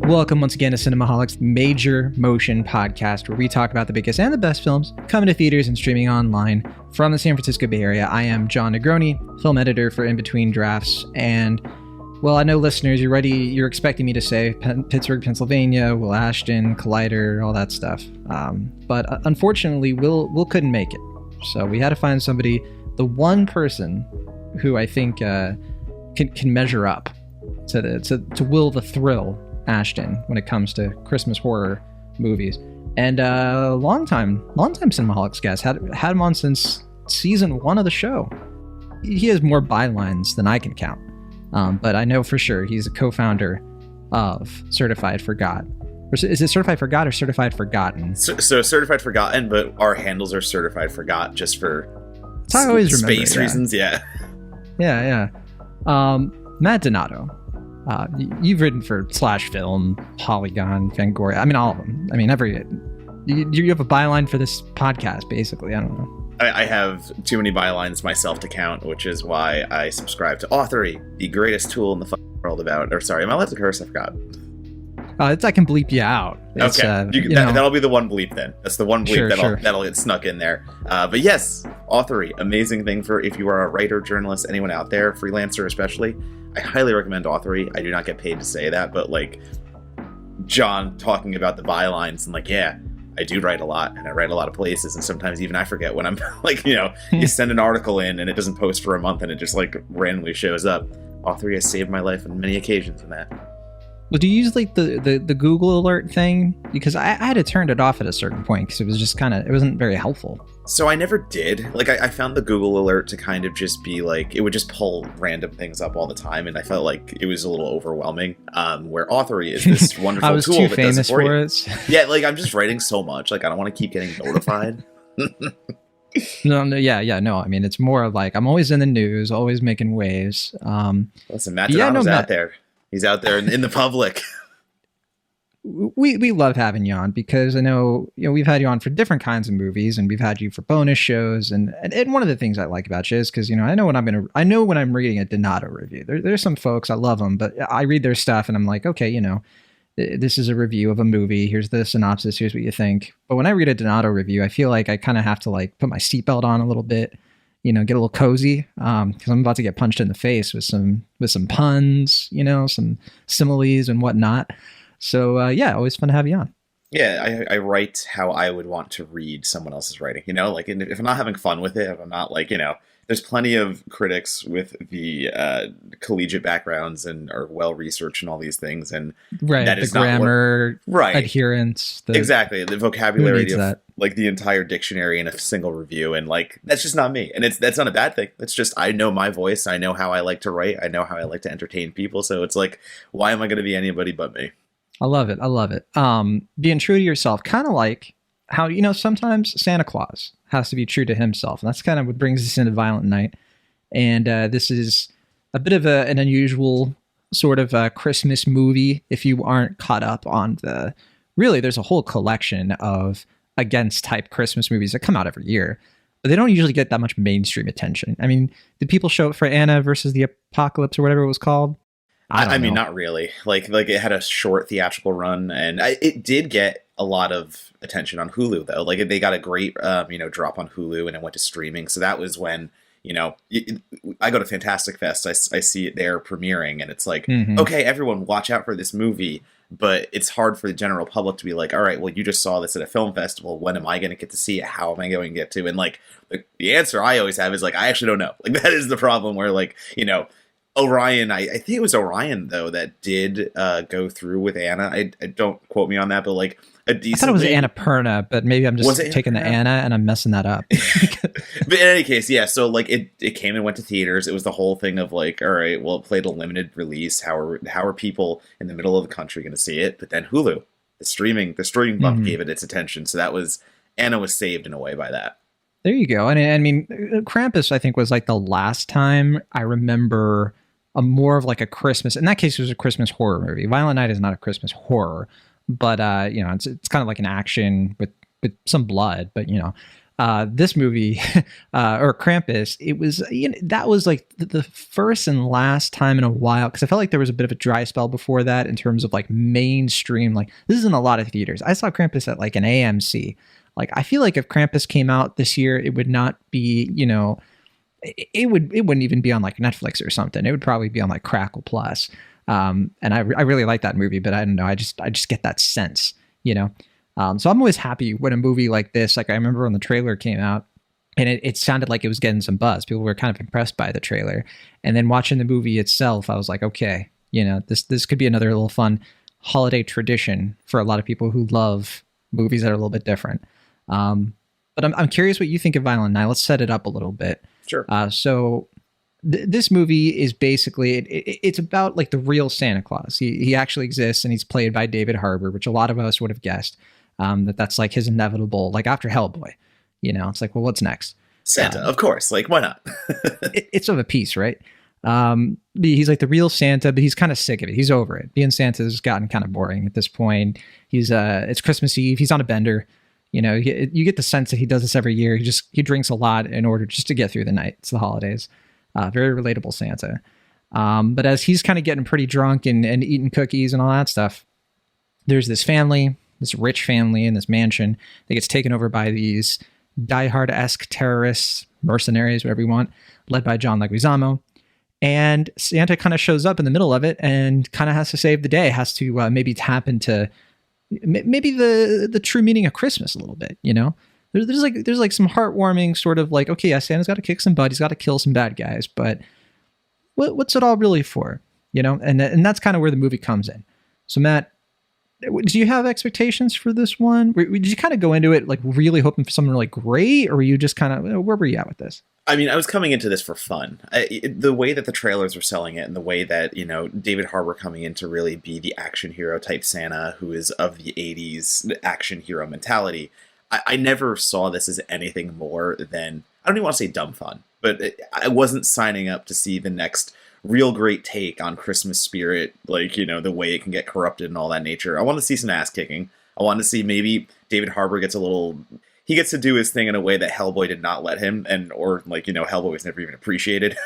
Welcome once again to Cinemaholics Major Motion Podcast, where we talk about the biggest and the best films coming to theaters and streaming online from the San Francisco Bay Area. I am John Negroni, film editor for In Between Drafts, and well, I know listeners, you're expecting me to say Pittsburgh, Pennsylvania, Will Ashton, Collider, all that stuff. But unfortunately, Will couldn't make it. So we had to find somebody, the one person who I think can measure up to Will the Thrill Ashton when it comes to Christmas horror movies. And long time Cinemaholics guest, had him on since season 1 of the show. He has more bylines than I can count. But I know for sure he's a co-founder of Certified Forgot. Or is it Certified Forgot or Certified Forgotten? So Certified Forgotten, but our handles are Certified Forgot just for I always space reasons. Yeah. Matt Donato. You've written for Slash Film, Polygon, Fangoria. I mean, all of them. I mean, you have a byline for this podcast, basically. I don't know. I have too many bylines myself to count, which is why I subscribe to Authory, the greatest tool in the world about... Or sorry, am I allowed to curse? I forgot. I can bleep you out. It's, okay, that'll be the one bleep then. That's the one bleep that'll get snuck in there. But yes, Authory, amazing thing for if you are a writer, journalist, anyone out there, freelancer especially. I highly recommend Authory. I do not get paid to say that, but like John talking about the bylines and like, yeah, I do write a lot and I write a lot of places, and sometimes even I forget when I'm like, you send an article in and it doesn't post for a month and it just like randomly shows up. Authory has saved my life on many occasions in that. Well, do you use like the Google alert thing? Because I had to turn it off at a certain point because it was just it wasn't very helpful. So I never did. Like I found the Google alert to kind of just be like, it would just pull random things up all the time, and I felt like it was a little overwhelming. Where Authory is this wonderful I was tool too that famous does it for for you. it. Yeah, like I'm just writing so much, like I don't want to keep getting notified. No, no. I mean, it's more like I'm always in the news, always making waves. Listen, Matt Donato's out there. He's out there in the public. We love having you on because I know we've had you on for different kinds of movies, and we've had you for bonus shows, and one of the things I like about you is because I know when I'm reading a Donato review. There's some folks I love them, but I read their stuff and I'm like, okay, this is a review of a movie. Here's the synopsis. Here's what you think. But when I read a Donato review, I feel like I kind of have to like put my seatbelt on a little bit, get a little cozy, because I'm about to get punched in the face with some puns, some similes and whatnot. So, always fun to have you on. Yeah, I write how I would want to read someone else's writing, like if I'm not having fun with it, if I'm not like, there's plenty of critics with the collegiate backgrounds and are well-researched and all these things. And right, that is the grammar, adherence. Exactly, the vocabulary of like the entire dictionary in a single review. And like, that's just not me. And that's not a bad thing. It's just, I know my voice. I know how I like to write. I know how I like to entertain people. So it's like, why am I going to be anybody but me? I love it. Being true to yourself, kind of like how, sometimes Santa Claus has to be true to himself. And that's kind of what brings us into Violent Night. And this is a bit of an unusual sort of Christmas movie. If you aren't caught up on there's a whole collection of Against type Christmas movies that come out every year, but they don't usually get that much mainstream attention. I mean, did people show up for Anna versus the Apocalypse or whatever it was called? I mean, not really. Like it had a short theatrical run, and it did get a lot of attention on Hulu, though. Like they got a great, drop on Hulu, and it went to streaming. So that was when, I go to Fantastic Fest. I see it there premiering, and it's like, okay, everyone, watch out for this movie. But it's hard for the general public to be like, all right, well, you just saw this at a film festival. When am I going to get to see it? How am I going to get to? And like the answer I always have is like, I actually don't know. Like that is the problem where like, Orion, I think it was Orion, though, that did go through with Anna. I don't quote me on that, but like a decent... I thought it was Annapurna, but maybe I'm just taking the Anna and I'm messing that up. But in any case, yeah, so like it came and went to theaters. It was the whole thing of like, all right, well, it played a limited release. How are people in the middle of the country going to see it? But then Hulu, the streaming bump gave it its attention. So Anna was saved in a way by that. There you go. And I mean, Krampus, I think, was like the last time I remember more of like a Christmas. In that case, it was a Christmas horror movie. Violent Night is not a Christmas horror, but it's kind of like an action with some blood. But this movie or Krampus, it was that was like the first and last time in a while, because I felt like there was a bit of a dry spell before that in terms of like mainstream. Like this is in a lot of theaters. I saw Krampus at like an AMC. Like I feel like if Krampus came out this year, it would not be it wouldn't even be on like Netflix or something. It would probably be on like Crackle Plus. And I really like that movie, but I don't know. I just get that sense, So I'm always happy when a movie like this, like I remember when the trailer came out and it sounded like it was getting some buzz. People were kind of impressed by the trailer. And then watching the movie itself, I was like, okay, this could be another little fun holiday tradition for a lot of people who love movies that are a little bit different. But I'm curious what you think of Violent Night. Let's set it up a little bit. Sure. So this movie is basically, it's about like the real Santa Claus. He actually exists and he's played by David Harbour, which a lot of us would have guessed. That's like his inevitable, like after Hellboy, it's like, well, what's next? Santa, of course. Like, why not? It's of a piece, right? He's like the real Santa, but he's kind of sick of it. He's over it. Being Santa has gotten kind of boring at this point. It's Christmas Eve. He's on a bender. You get the sense that he does this every year. He drinks a lot in order just to get through the night. It's the holidays. Very relatable Santa. But as he's kind of getting pretty drunk and eating cookies and all that stuff, there's this family, this rich family in this mansion that gets taken over by these Die Hard-esque terrorists, mercenaries, whatever you want, led by John Leguizamo. And Santa kind of shows up in the middle of it and kind of has to save the day, has to maybe tap into maybe the true meaning of Christmas a little bit, There's like some heartwarming sort of like, okay, yeah, Santa's got to kick some butt, he's got to kill some bad guys, but what's it all really for, And that's kind of where the movie comes in. So Matt, do you have expectations for this one? Did you kind of go into it like really hoping for something really great, or were you just kind of, where were you at with this? I mean, I was coming into this for fun. The way that the trailers were selling it and the way that, David Harbour coming in to really be the action hero type Santa who is of the 80s action hero mentality, I never saw this as anything more than, I don't even want to say dumb fun, but I wasn't signing up to see the next real great take on Christmas spirit, like, the way it can get corrupted and all that nature. I want to see some ass kicking. I want to see maybe David Harbour gets he gets to do his thing in a way that Hellboy did not let him, Hellboy was never even appreciated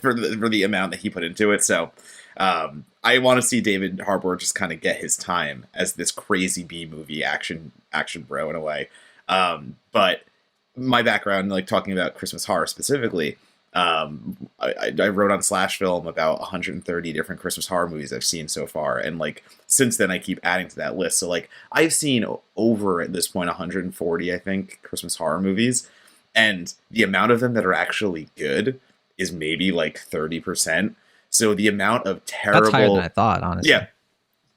for the amount that he put into it. So I want to see David Harbour just kind of get his time as this crazy B-movie action bro in a way. But my background, like talking about Christmas horror specifically, I wrote on Slash Film about 130 different Christmas horror movies I've seen so far, and like since then I keep adding to that list. So like I've seen over at this point 140, I think, Christmas horror movies, and the amount of them that are actually good is maybe like 30%. So the amount of terrible, that's higher than I thought, honestly. Yeah.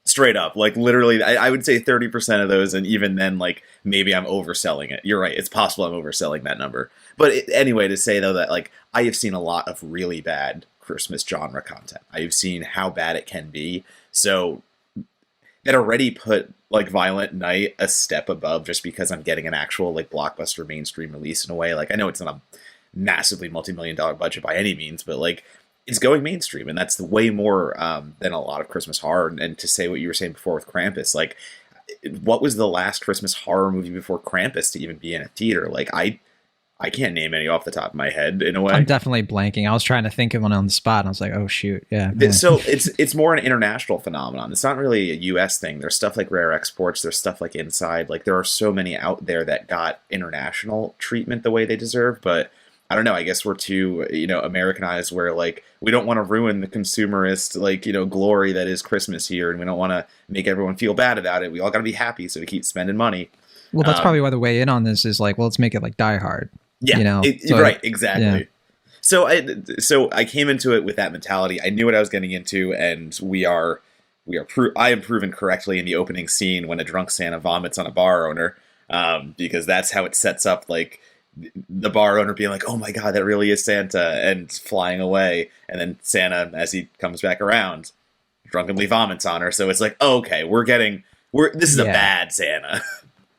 Straight up, like literally, I would say 30% of those, and even then, like maybe I'm overselling it. You're right; it's possible I'm overselling that number. But anyway, to say though that like I have seen a lot of really bad Christmas genre content. I've seen how bad it can be. So that already put like Violent Night a step above, just because I'm getting an actual like blockbuster mainstream release in a way. Like I know it's not a massively multi-million-dollar budget by any means, but like, it's going mainstream, and that's the way more than a lot of Christmas horror. And to say what you were saying before with Krampus, like, what was the last Christmas horror movie before Krampus to even be in a theater? Like, I can't name any off the top of my head in a way. I'm definitely blanking. I was trying to think of one on the spot, and I was like, oh shoot, yeah. So it's more an international phenomenon. It's not really a U.S. thing. There's stuff like Rare Exports. There's stuff like Inside. Like, there are so many out there that got international treatment the way they deserve, but I don't know. I guess we're too, Americanized, where like we don't want to ruin the consumerist, like, glory that is Christmas here, and we don't want to make everyone feel bad about it. We all got to be happy, so we keep spending money. Well, that's probably why the way in on this is like, well, let's make it like Die Hard. Yeah, right, exactly. Yeah. So I came into it with that mentality. I knew what I was getting into, and I am proven correctly in the opening scene when a drunk Santa vomits on a bar owner, because that's how it sets up, like, the bar owner being like, oh my god, that really is Santa, and flying away, and then Santa, as he comes back around, drunkenly vomits on her. So it's like, oh, okay, this is a bad Santa.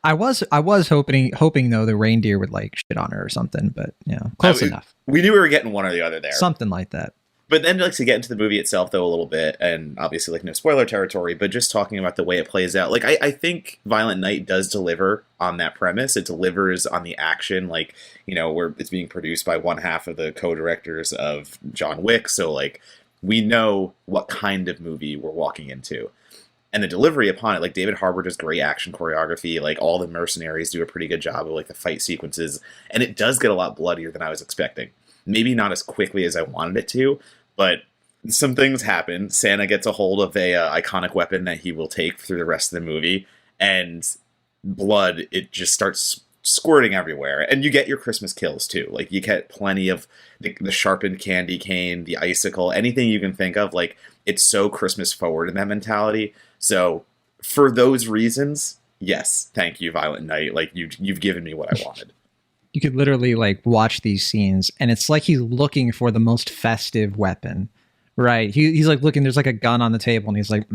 I was hoping though the reindeer would like shit on her or something, but close enough. We knew we were getting one or the other there. Something like that. But then, like, to get into the movie itself, though, a little bit, and obviously, like, no spoiler territory, but just talking about the way it plays out, like, I think Violent Night does deliver on that premise. It delivers on the action, like, you know, where it's being produced by one half of the co-directors of John Wick, so, like, we know what kind of movie we're walking into. And the delivery upon it, like, David Harbour does great action choreography, like, all the mercenaries do a pretty good job of, like, the fight sequences, and it does get a lot bloodier than I was expecting. Maybe not as quickly as I wanted it to, but some things happen. Santa gets a hold of a iconic weapon that he will take through the rest of the movie, and blood, it just starts squirting everywhere. And you get your Christmas kills, too. Like, you get plenty of the sharpened candy cane, the icicle, anything you can think of. Like, it's so Christmas forward in that mentality. So, for those reasons, yes, thank you, Violent Night. Like, you've given me what I wanted. You could literally like watch these scenes and it's like he's looking for the most festive weapon, right? He's like looking, there's like a gun on the table and he's like,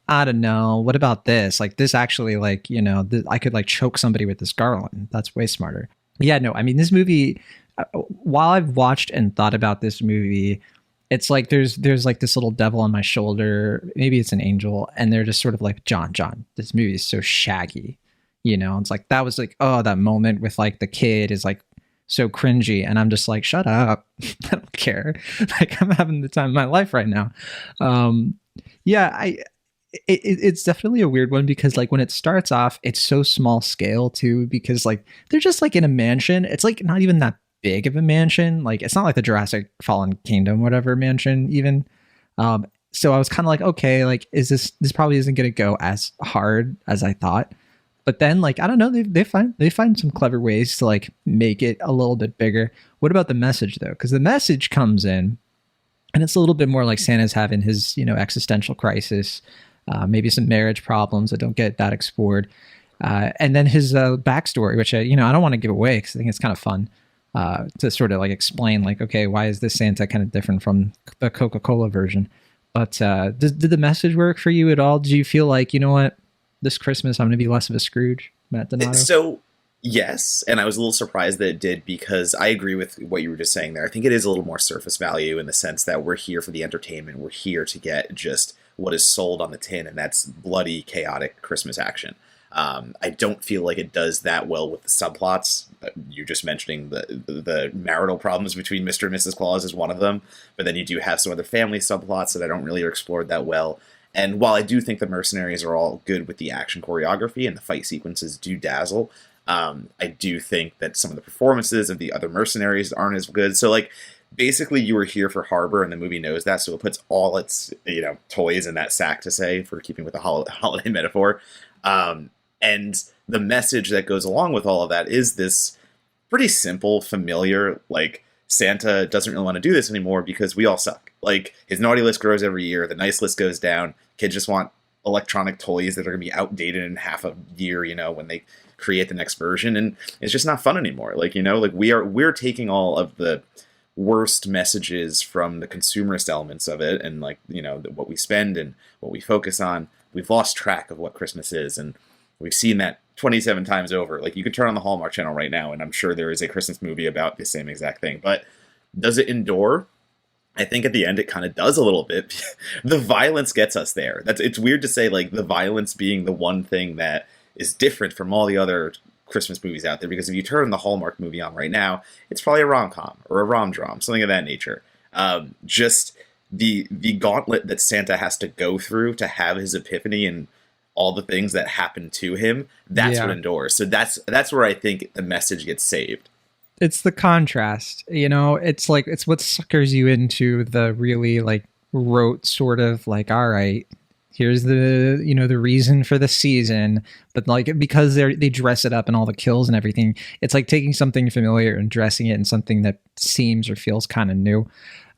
I don't know. What about this? Like this actually, like, you know, I could like choke somebody with this garland. That's way smarter. Yeah, no, I mean, this movie, while I've watched and thought about this movie, it's like there's like this little devil on my shoulder. Maybe it's an angel. And they're just sort of like, John, this movie is so shaggy. You know, it's like that was like, oh, that moment with like the kid is like so cringy. And I'm just like, shut up. I don't care. Like I'm having the time of my life right now. Yeah, it's definitely a weird one because like when it starts off, it's so small scale too, because like they're just like in a mansion. It's like not even that big of a mansion. Like it's not like the Jurassic Fallen Kingdom, whatever mansion even. So I was kind of like, okay, like is this probably isn't going to go as hard as I thought. But then, like, I don't know, they find some clever ways to like make it a little bit bigger. What about the message though? Because the message comes in, and it's a little bit more like Santa's having his, you know, existential crisis, maybe some marriage problems that don't get that explored, and then his backstory, which I don't want to give away because I think it's kind of fun to sort of like explain, like, okay, why is this Santa kind of different from the Coca-Cola version? But did the message work for you at all? Do you feel like, you know what? This Christmas, I'm going to be less of a Scrooge, Matt Donato? So, yes, and I was a little surprised that it did because I agree with what you were just saying there. I think it is a little more surface value in the sense that we're here for the entertainment. We're here to get just what is sold on the tin, and that's bloody, chaotic Christmas action. I don't feel like it does that well with the subplots. You just mentioning the marital problems between Mr. and Mrs. Claus is one of them, but then you do have some other family subplots that I don't really are explored that well. And while I do think the mercenaries are all good with the action choreography and the fight sequences do dazzle, I do think that some of the performances of the other mercenaries aren't as good. So, like, basically you were here for Harbour, and the movie knows that, so it puts all its, toys in that sack, to say, for keeping with the holiday metaphor. And the message that goes along with all of that is this pretty simple, familiar, like, Santa doesn't really want to do this anymore because we all suck. Like, his naughty list grows every year, the nice list goes down, kids just want electronic toys that are going to be outdated in half a year, when they create the next version, and it's just not fun anymore. Like, we're taking all of the worst messages from the consumerist elements of it, and like, what we spend and what we focus on, we've lost track of what Christmas is, and we've seen that 27 times over. Like, you could turn on the Hallmark Channel right now, and I'm sure there is a Christmas movie about the same exact thing. But does it endure? I think at the end it kind of does a little bit. The violence gets us there. It's weird to say, like, the violence being the one thing that is different from all the other Christmas movies out there, because if you turn the Hallmark movie on right now, it's probably a rom-com or a rom-drom, something of that nature. Just the gauntlet that Santa has to go through to have his epiphany and all the things that happen to him, that's what endures. So that's where I think the message gets saved. It's the contrast, it's like, it's what suckers you into the really like rote sort of like, all right, here's the, the reason for the season, but like, because they dress it up and all the kills and everything, it's like taking something familiar and dressing it in something that seems or feels kind of new.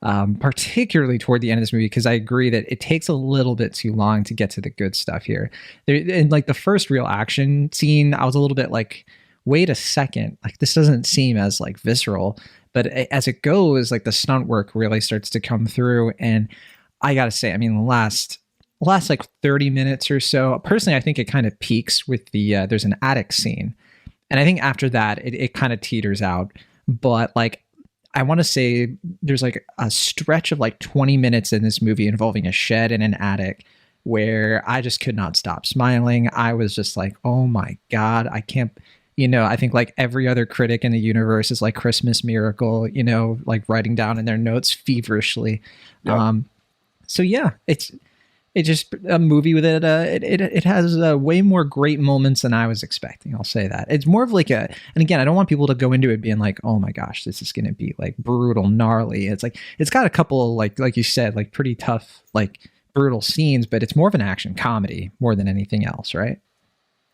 Particularly toward the end of this movie, because I agree that it takes a little bit too long to get to the good stuff here. In like the first real action scene, I was a little bit like, wait a second, like this doesn't seem as like visceral, but as it goes, like the stunt work really starts to come through. And I gotta say, I mean, the last like 30 minutes or so, personally, I think it kind of peaks with the there's an attic scene, and I think after that it kind of teeters out. But like, I want to say there's like a stretch of like 20 minutes in this movie involving a shed and an attic where I just could not stop smiling. I was just like, oh my God, I can't, I think like every other critic in the universe is like Christmas Miracle, like writing down in their notes feverishly. Yeah. So yeah, it's just a movie with it has way more great moments than I was expecting. I'll say that. It's more of like and again, I don't want people to go into it being like, oh my gosh, this is going to be like brutal, gnarly. It's like, it's got a couple like you said, like pretty tough, like brutal scenes, but it's more of an action comedy more than anything else, right?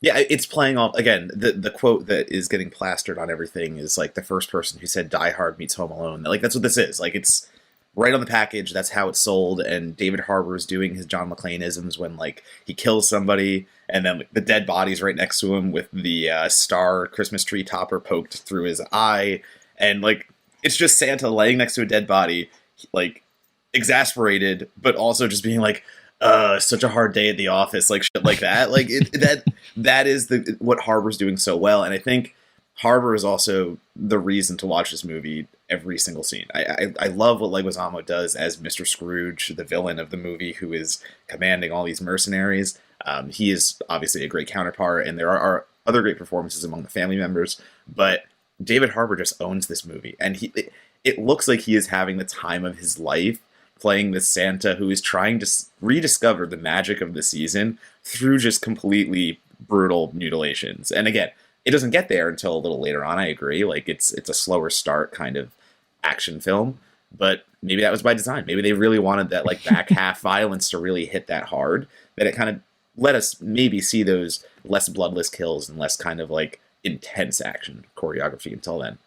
Yeah, it's playing off, again, the quote that is getting plastered on everything is like the first person who said Die Hard meets Home Alone. Like, that's what this is. Like, it's right on the package. That's how it's sold. And David Harbour is doing his John McClane-isms when, like, he kills somebody and then the dead body's right next to him with the star Christmas tree topper poked through his eye. And, like, it's just Santa laying next to a dead body, like, exasperated, but also just being like, such a hard day at the office, like shit like that. Like that is what Harbour's doing so well. And I think Harbour is also the reason to watch this movie every single scene. I love what Leguizamo does as Mr. Scrooge, the villain of the movie, who is commanding all these mercenaries. He is obviously a great counterpart, and there are other great performances among the family members, but David Harbour just owns this movie, and it looks like he is having the time of his life playing this Santa who is trying to rediscover the magic of the season through just completely brutal mutilations. And again, it doesn't get there until a little later on, I agree. Like, it's a slower start kind of action film, but maybe that was by design. Maybe they really wanted that, like, back half violence to really hit that hard, that it kind of let us maybe see those less bloodless kills and less kind of, like, intense action choreography until then.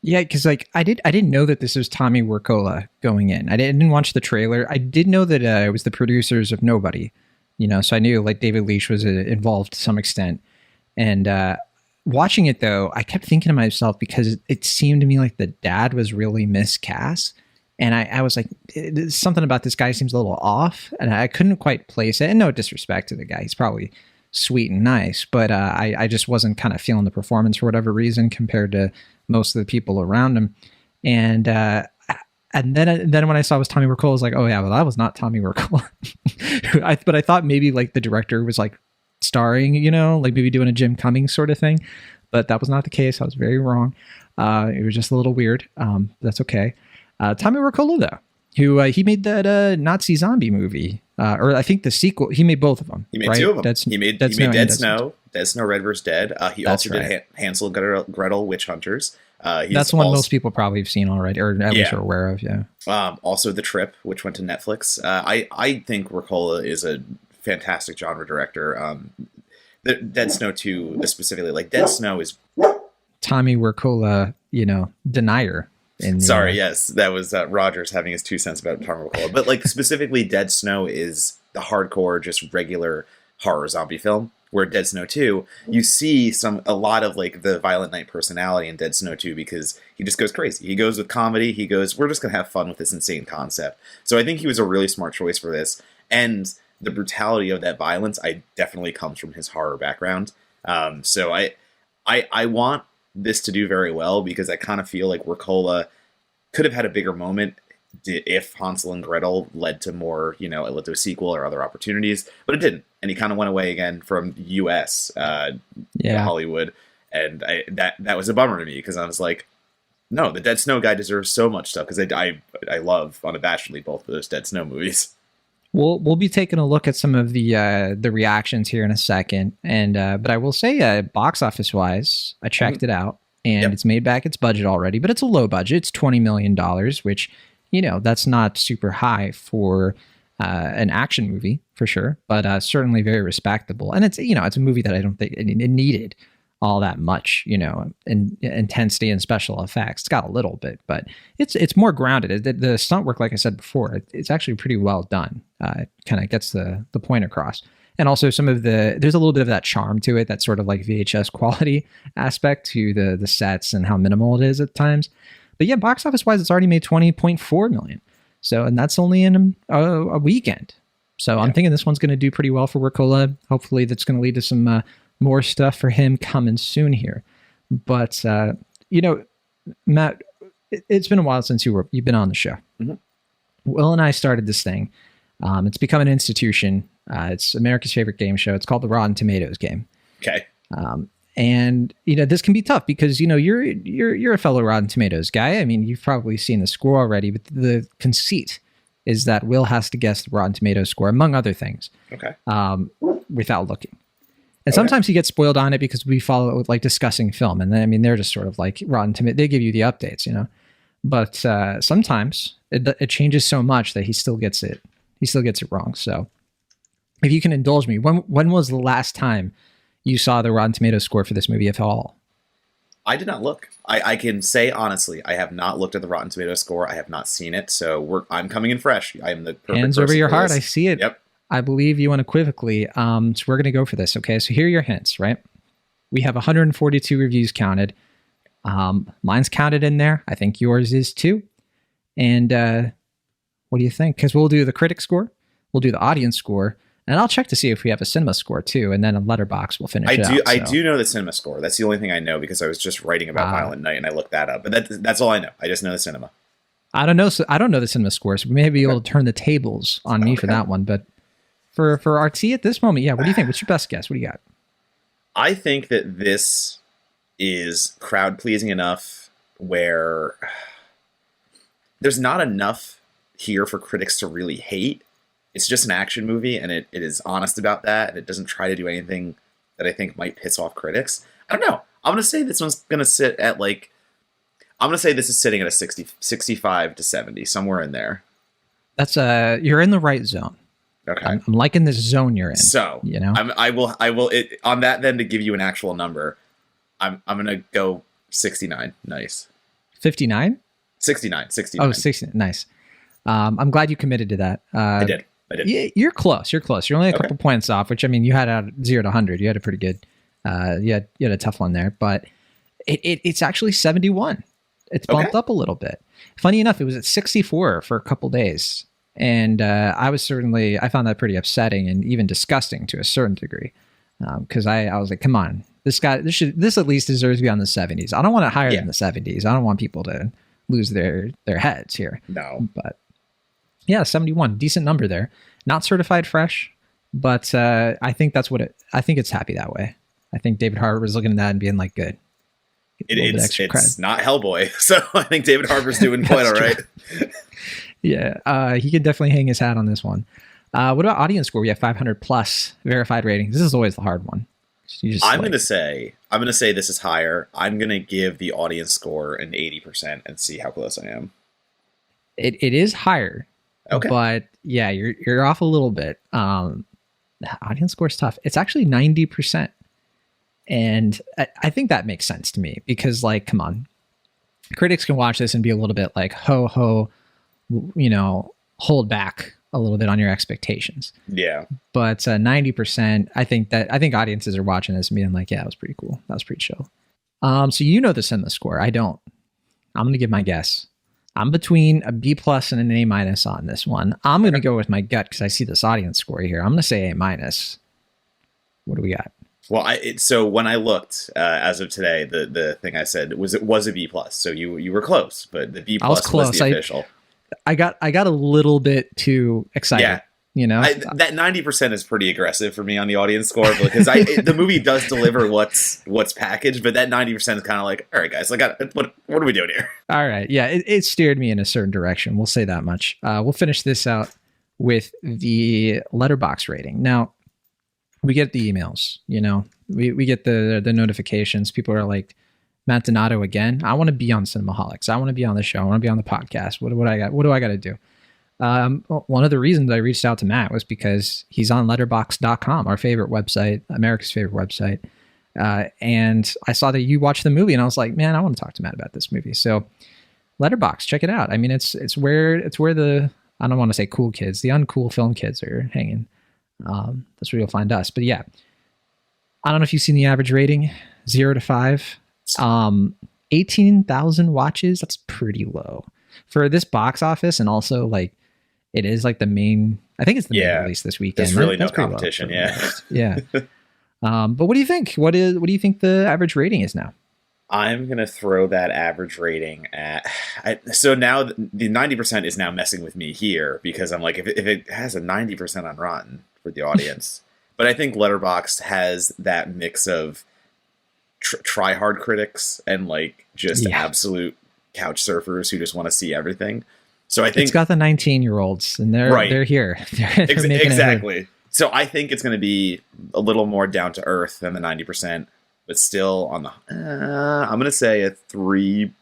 Yeah, because like I didn't know that this was Tommy Wirkola going in. I didn't watch the trailer. I did know that it was the producers of Nobody, so I knew like David Leitch was involved to some extent. And watching it though, I kept thinking to myself, because it seemed to me like the dad was really miscast, and I was like, something about this guy seems a little off, and I couldn't quite place it. And no disrespect to the guy, he's probably sweet and nice, but I just wasn't kind of feeling the performance for whatever reason compared to most of the people around him. And then when I saw it was Tommy Wirkola, I was like, oh yeah, well that was not Tommy Wirkola. But I thought maybe like the director was like starring, like maybe doing a Jim Cummings sort of thing, but that was not the case. I was very wrong. It was just a little weird. That's okay. Tommy Wirkola though, who he made that Nazi zombie movie, or I think the sequel. He made both of them. He made right? two of them. He made Dead Snow, Dead Snow, Red vs. Dead. He That's also right. did Hansel and Gretel, Witch Hunters. That's one most people probably have seen already, or at least are aware of. Yeah. Also, The Trip, which went to Netflix. I think Wirkola is a fantastic genre director. The Dead Snow 2, specifically, like Dead Snow is Tommy Wirkola, denier. Sorry, yes, that was Rogers having his 2 cents about Tommy Wirkola. But like specifically, Dead Snow is the hardcore, just regular horror zombie film. Where Dead Snow 2, you see a lot of like the Violent Night personality in Dead Snow 2, because he just goes crazy. He goes with comedy. He goes, we're just gonna have fun with this insane concept. So I think he was a really smart choice for this. And the brutality of that violence, definitely comes from his horror background. So I want this to do very well, because I kind of feel like Wirkola could have had a bigger moment if Hansel and Gretel led to more, it led to a sequel or other opportunities, but it didn't. And he kind of went away again from US, Hollywood. And that was a bummer to me, because I was like, no, the Dead Snow guy deserves so much stuff, because I love unabashedly both of those Dead Snow movies. We'll be taking a look at some of the reactions here in a second, and but I will say, box office wise, I checked it out, and it's made back its budget already, but it's a low budget. It's $20 million, which that's not super high for an action movie for sure, but certainly very respectable. And it's it's a movie that I don't think it needed all that much, in intensity and special effects. It's got a little bit, but it's more grounded. The stunt work, like I said before, it's actually pretty well done. It kind of gets the point across. And also there's a little bit of that charm to it, that sort of like VHS quality aspect to the sets and how minimal it is at times. But yeah, box office wise, it's already made $20.4 million. So, and that's only in a weekend. So I'm thinking this one's going to do pretty well for Wirkola. Hopefully that's going to lead to some more stuff for him coming soon here. But, Matt, it's been a while since you've been on the show. Mhm. Will and I started this thing. It's become an institution. It's America's favorite game show. It's called the Rotten Tomatoes game. Okay. And this can be tough because you're a fellow Rotten Tomatoes guy. I mean, you've probably seen the score already, but the conceit is that Will has to guess the Rotten Tomatoes score, among other things, Okay. without looking. And sometimes he gets spoiled on it because we follow it with like discussing film, and then, I mean, they're just sort of like Rotten Tomatoes. They give you the updates, But sometimes it changes so much that he still gets it. He still gets it wrong. So, if you can indulge me, when was the last time you saw the Rotten Tomatoes score for this movie, if at all? I did not look. I can say honestly, I have not looked at the Rotten Tomatoes score. I have not seen it, so I'm coming in fresh. I am the perfect hands person over your for heart. this. I see it. Yep. I believe you unequivocally. So we're going to go for this. Okay. So here are your hints, right? We have 142 reviews counted. Mine's counted in there. I think yours is too. And what do you think? Because we'll do the critic score, we'll do the audience score, and I'll check to see if we have a cinema score too. And then a letterbox will finish it out. I do know the cinema score. That's the only thing I know because I was just writing about Violent Night and I looked that up. But that's all I know. I just know the cinema. I don't know. So I don't know the cinema score, so we may be able to turn the tables on me for that one. But for RT at this moment, yeah. What do you think? What's your best guess? What do you got? I think that this is crowd pleasing enough where there's not enough here for critics to really hate. It's just an action movie, and it is honest about that, and it doesn't try to do anything that I think might piss off critics. I don't know. I'm going to say this one's going to sit at I'm going to say this is sitting at a 65 to 70, somewhere in there. That's you're in the right zone. Okay. I'm liking this zone you're in. So, I will on that then to give you an actual number. I'm going to go 69. Nice. 59? 69. Oh, 69. Nice. I'm glad you committed to that. I did. Yeah, you're close. You're only a couple points off, which, I mean, you had out 0 to 100. You had a pretty good, you had a tough one there, but it's actually 71. It's bumped up a little bit. Funny enough, it was at 64 for a couple days. And I found that pretty upsetting and even disgusting to a certain degree. Because I was like, come on, this at least deserves to be on the 70s. I don't want it higher than the 70s. I don't want people to lose their heads here. No. But yeah, 71, decent number there. Not certified fresh, but I think I think it's happy that way. I think David Harbour was looking at that and being like, good. It's not Hellboy, so I think David Harbour's doing quite all right. Yeah, he could definitely hang his hat on this one. What about audience score? We have 500 plus verified ratings. This is always the hard one. I'm going to say this is higher. I'm going to give the audience score an 80% and see how close I am. It is higher. Okay. But yeah, you're off a little bit. The audience score is tough. It's actually 90%. And I think that makes sense to me because, like, come on, critics can watch this and be a little bit like, ho, hold back a little bit on your expectations. Yeah. But 90%, I think audiences are watching this and being like, yeah, that was pretty cool. That was pretty chill. So the cinema score. I don't. I'm going to give my guess. I'm between a B+ and an A- on this one. I'm going to go with my gut because I see this audience score here. I'm going to say A-. What do we got? Well, so when I looked as of today, the thing I said was it was a B+. So you were close, but the B+ was the official. I got a little bit too excited. Yeah. That 90% is pretty aggressive for me on the audience score because the movie does deliver what's packaged, but that 90% is kind of like, all right, guys, what are we doing here? All right, yeah, it steered me in a certain direction. We'll say that much. We'll finish this out with the letterbox rating. Now, we get the emails. We get the notifications. People are like, Matt Donato again. I want to be on Cinemaholics. I want to be on the show. I want to be on the podcast. What do I got to do? One of the reasons I reached out to Matt was because he's on letterboxd.com, our favorite website, America's favorite website. And I saw that you watched the movie and I was like, man, I want to talk to Matt about this movie. So Letterboxd, check it out. I mean, it's where the, I don't want to say cool kids, the uncool film kids are hanging. That's where you'll find us. But yeah, I don't know if you've seen the average rating, 0 to 5. 18,000 watches. That's pretty low for this box office. And also, like, it is like the main, I think it's the main release this weekend. There's really no competition. Yeah. Yeah. But what do you think? What do you think the average rating is now? I'm gonna throw that average rating at. So now the 90% is now messing with me here because I'm like, if it has a 90% on Rotten for the audience, but I think Letterboxd has that mix of try hard critics and like just absolute couch surfers who just want to see everything. So I think it's got the 19-year-olds and they're here. They're exactly. So I think it's going to be a little more down to earth than the 90%, but still on the. I'm going to say a 3.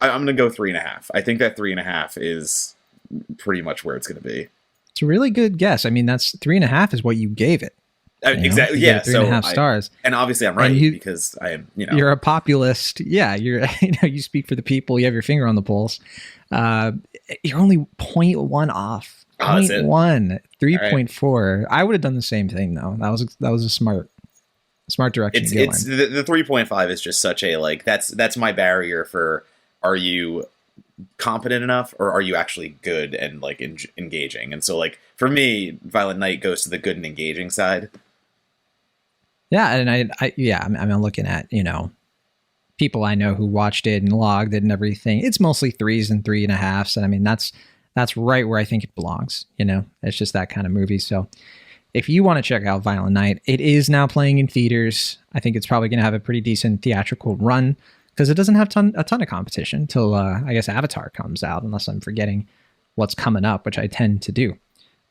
I'm going to go 3.5. I think that 3.5 is pretty much where it's going to be. It's a really good guess. I mean, that's 3.5 is what you gave it. Exactly. Yeah. 3.5 stars. And obviously I'm right because I am, you're a populist. Yeah. You're, you speak for the people. You have your finger on the pulse. You're only 0.1 off. 0.1, 3.4. Right. I would have done the same thing though. That was a smart direction to go in. The 3.5 is just such a like, that's my barrier for, are you competent enough or are you actually good and like engaging? And so like for me, Violent Night goes to the good and engaging side. Yeah, and I'm looking at, people I know who watched it and logged it and everything. It's mostly 3s and 3.5s, and I mean that's right where I think it belongs. It's just that kind of movie. So if you want to check out Violent Night, it is now playing in theaters. I think it's probably going to have a pretty decent theatrical run because it doesn't have a ton of competition till I guess Avatar comes out, unless I'm forgetting what's coming up, which I tend to do.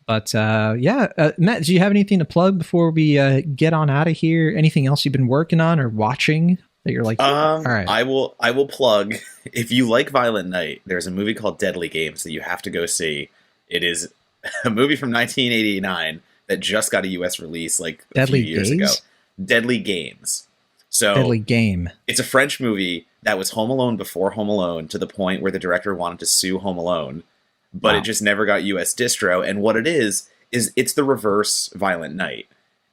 But Matt, do you have anything to plug before we get on out of here? Anything else you've been working on or watching that you're like, all right? I will plug. If you like Violent Night, there's a movie called Deadly Games that you have to go see. It is a movie from 1989 that just got a U.S. release like a few years ago. Deadly Games. So Deadly Game. It's a French movie that was Home Alone before Home Alone, to the point where the director wanted to sue Home Alone. But It just never got U.S. distro. And what it is it's the reverse Violent Night.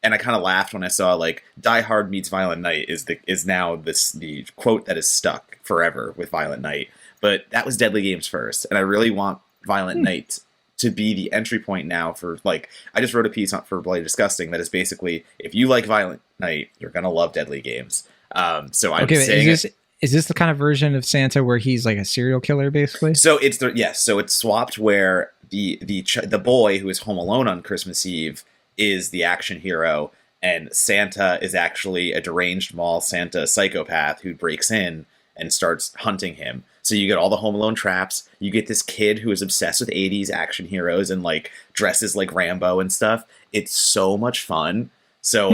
And I kind of laughed when I saw like Die Hard meets Violent Night is now the quote that is stuck forever with Violent Night. But that was Deadly Games first. And I really want Violent Night to be the entry point now for like, I just wrote a piece for Bloody Disgusting that is basically, if you like Violent Night, you're going to love Deadly Games. So I'm saying is this the kind of version of Santa where he's like a serial killer, basically? So so it's swapped where the boy who is home alone on Christmas Eve is the action hero, and Santa is actually a deranged mall Santa psychopath who breaks in and starts hunting him. So you get all the Home Alone traps. You get this kid who is obsessed with 80s action heroes and like dresses like Rambo and stuff. It's so much fun. So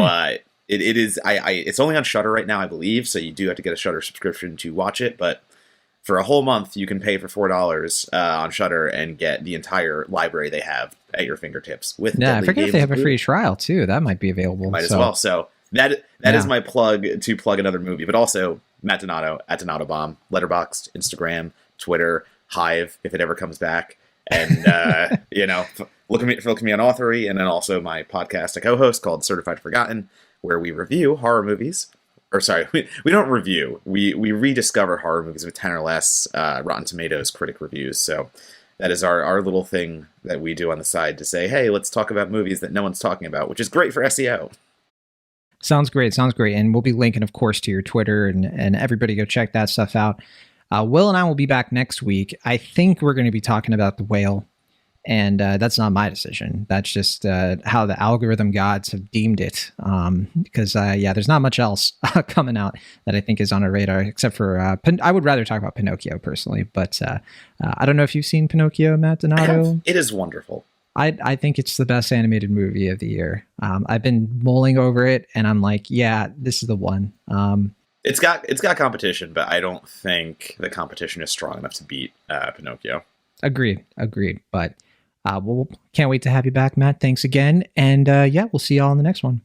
It is. It's only on Shudder right now, I believe. So you do have to get a Shudder subscription to watch it. But for a whole month, you can pay for $4 on Shudder and get the entire library they have at your fingertips. I forget if they have a free trial too. That might be available. Might as well. So that is my plug to plug another movie. But also Matt Donato at Donato Bomb, Letterboxd, Instagram, Twitter, Hive if it ever comes back. And look at me on Authory, and then also my podcast I co-host called Certified Forgotten, where we review horror movies. Or sorry, we don't review. We rediscover horror movies with 10 or less Rotten Tomatoes critic reviews. So that is our little thing that we do on the side to say, hey, let's talk about movies that no one's talking about, which is great for SEO. Sounds great. And we'll be linking, of course, to your Twitter, and everybody go check that stuff out. Will and I will be back next week. I think we're going to be talking about The Whale. And that's not my decision. That's just how the algorithm gods have deemed it. Because, there's not much else coming out that I think is on our radar, except for I would rather talk about Pinocchio personally. But I don't know if you've seen Pinocchio, Matt Donato. It is wonderful. I think it's the best animated movie of the year. I've been mulling over it, and I'm like, yeah, this is the one. It's got competition, but I don't think the competition is strong enough to beat Pinocchio. Agreed. But can't wait to have you back, Matt. Thanks again. And we'll see you all in the next one.